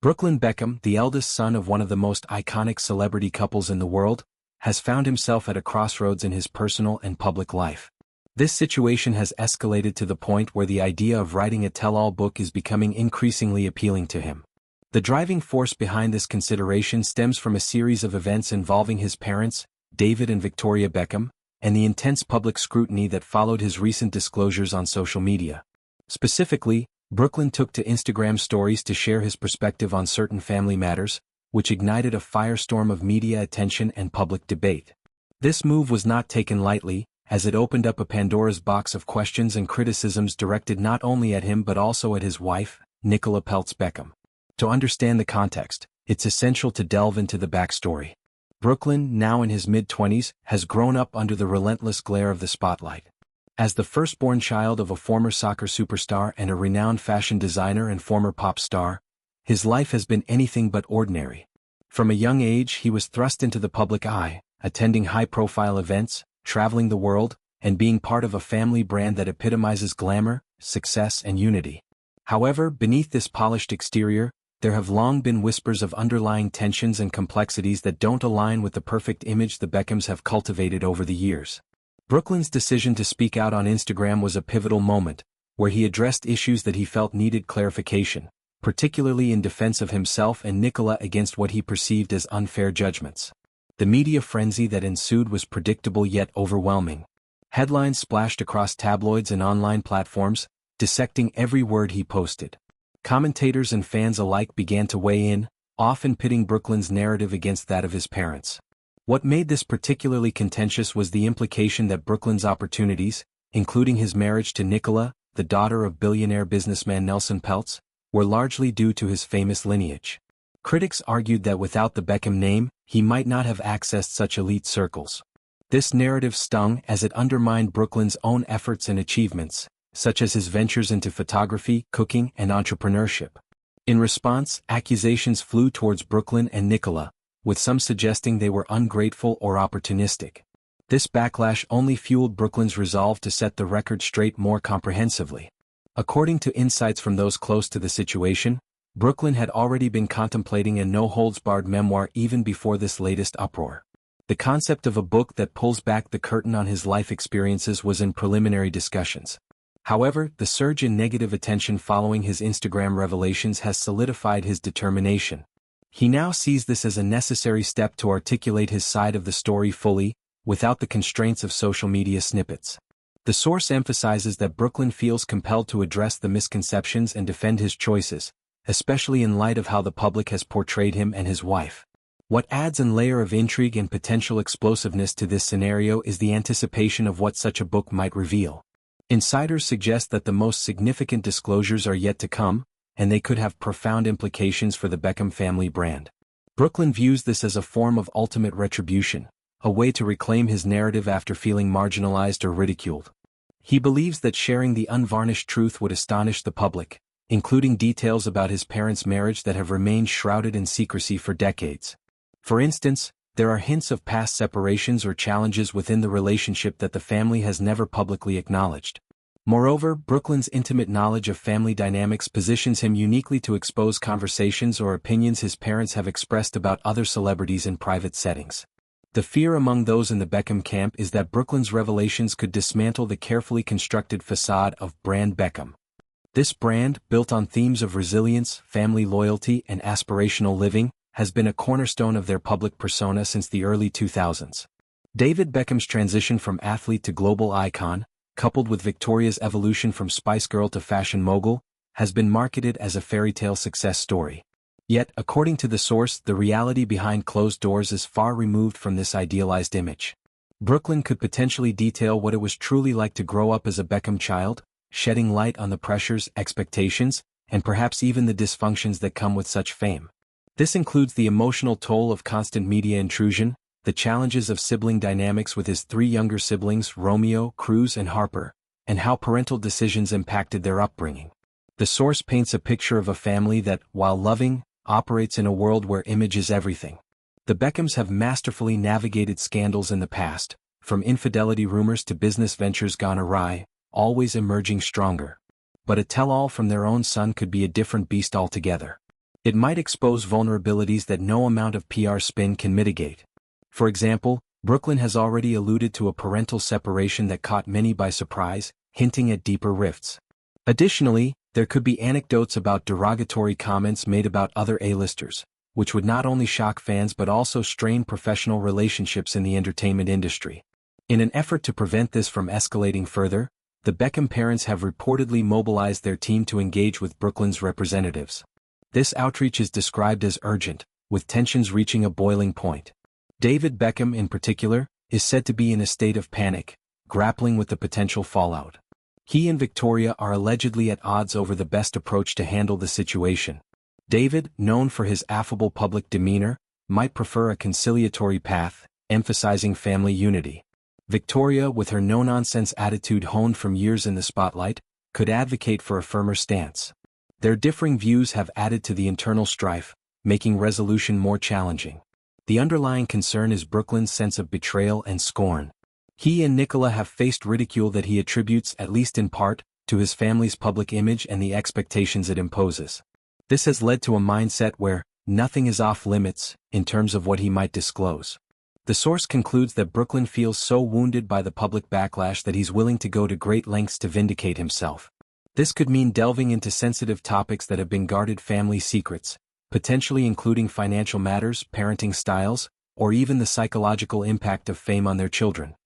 Brooklyn Beckham, the eldest son of one of the most iconic celebrity couples in the world, has found himself at a crossroads in his personal and public life. This situation has escalated to the point where the idea of writing a tell-all book is becoming increasingly appealing to him. The driving force behind this consideration stems from a series of events involving his parents, David and Victoria Beckham, and the intense public scrutiny that followed his recent disclosures on social media. Specifically, Brooklyn took to Instagram stories to share his perspective on certain family matters, which ignited a firestorm of media attention and public debate. This move was not taken lightly, as it opened up a Pandora's box of questions and criticisms directed not only at him but also at his wife, Nicola Peltz Beckham. To understand the context, it's essential to delve into the backstory. Brooklyn, now in his mid-20s, has grown up under the relentless glare of the spotlight. As the firstborn child of a former soccer superstar and a renowned fashion designer and former pop star, his life has been anything but ordinary. From a young age he was thrust into the public eye, attending high-profile events, traveling the world, and being part of a family brand that epitomizes glamour, success, and unity. However, beneath this polished exterior, there have long been whispers of underlying tensions and complexities that don't align with the perfect image the Beckhams have cultivated over the years. Brooklyn's decision to speak out on Instagram was a pivotal moment, where he addressed issues that he felt needed clarification, particularly in defense of himself and Nicola against what he perceived as unfair judgments. The media frenzy that ensued was predictable yet overwhelming. Headlines splashed across tabloids and online platforms, dissecting every word he posted. Commentators and fans alike began to weigh in, often pitting Brooklyn's narrative against that of his parents. What made this particularly contentious was the implication that Brooklyn's opportunities, including his marriage to Nicola, the daughter of billionaire businessman Nelson Peltz, were largely due to his famous lineage. Critics argued that without the Beckham name, he might not have accessed such elite circles. This narrative stung as it undermined Brooklyn's own efforts and achievements, such as his ventures into photography, cooking, and entrepreneurship. In response, accusations flew towards Brooklyn and Nicola, with some suggesting they were ungrateful or opportunistic. This backlash only fueled Brooklyn's resolve to set the record straight more comprehensively. According to insights from those close to the situation, Brooklyn had already been contemplating a no-holds-barred memoir even before this latest uproar. The concept of a book that pulls back the curtain on his life experiences was in preliminary discussions. However, the surge in negative attention following his Instagram revelations has solidified his determination. He now sees this as a necessary step to articulate his side of the story fully, without the constraints of social media snippets. The source emphasizes that Brooklyn feels compelled to address the misconceptions and defend his choices, especially in light of how the public has portrayed him and his wife. What adds a layer of intrigue and potential explosiveness to this scenario is the anticipation of what such a book might reveal. Insiders suggest that the most significant disclosures are yet to come, and they could have profound implications for the Beckham family brand. Brooklyn views this as a form of ultimate retribution, a way to reclaim his narrative after feeling marginalized or ridiculed. He believes that sharing the unvarnished truth would astonish the public, including details about his parents' marriage that have remained shrouded in secrecy for decades. For instance, there are hints of past separations or challenges within the relationship that the family has never publicly acknowledged. Moreover, Brooklyn's intimate knowledge of family dynamics positions him uniquely to expose conversations or opinions his parents have expressed about other celebrities in private settings. The fear among those in the Beckham camp is that Brooklyn's revelations could dismantle the carefully constructed facade of brand Beckham. This brand, built on themes of resilience, family loyalty, and aspirational living, has been a cornerstone of their public persona since the early 2000s. David Beckham's transition from athlete to global icon, coupled with Victoria's evolution from Spice Girl to fashion mogul, has been marketed as a fairy tale success story. Yet, according to the source, the reality behind closed doors is far removed from this idealized image. Brooklyn could potentially detail what it was truly like to grow up as a Beckham child, shedding light on the pressures, expectations, and perhaps even the dysfunctions that come with such fame. This includes the emotional toll of constant media intrusion, the challenges of sibling dynamics with his three younger siblings Romeo, Cruz, and Harper, and how parental decisions impacted their upbringing. The source paints a picture of a family that, while loving, operates in a world where image is everything. The Beckhams have masterfully navigated scandals in the past, from infidelity rumors to business ventures gone awry, always emerging stronger. But a tell-all from their own son could be a different beast altogether. It might expose vulnerabilities that no amount of PR spin can mitigate. For example, Brooklyn has already alluded to a parental separation that caught many by surprise, hinting at deeper rifts. Additionally, there could be anecdotes about derogatory comments made about other A-listers, which would not only shock fans but also strain professional relationships in the entertainment industry. In an effort to prevent this from escalating further, the Beckham parents have reportedly mobilized their team to engage with Brooklyn's representatives. This outreach is described as urgent, with tensions reaching a boiling point. David Beckham, in particular, is said to be in a state of panic, grappling with the potential fallout. He and Victoria are allegedly at odds over the best approach to handle the situation. David, known for his affable public demeanor, might prefer a conciliatory path, emphasizing family unity. Victoria, with her no-nonsense attitude honed from years in the spotlight, could advocate for a firmer stance. Their differing views have added to the internal strife, making resolution more challenging. The underlying concern is Brooklyn's sense of betrayal and scorn. He and Nicola have faced ridicule that he attributes, at least in part, to his family's public image and the expectations it imposes. This has led to a mindset where nothing is off limits in terms of what he might disclose. The source concludes that Brooklyn feels so wounded by the public backlash that he's willing to go to great lengths to vindicate himself. This could mean delving into sensitive topics that have been guarded family secrets, potentially including financial matters, parenting styles, or even the psychological impact of fame on their children.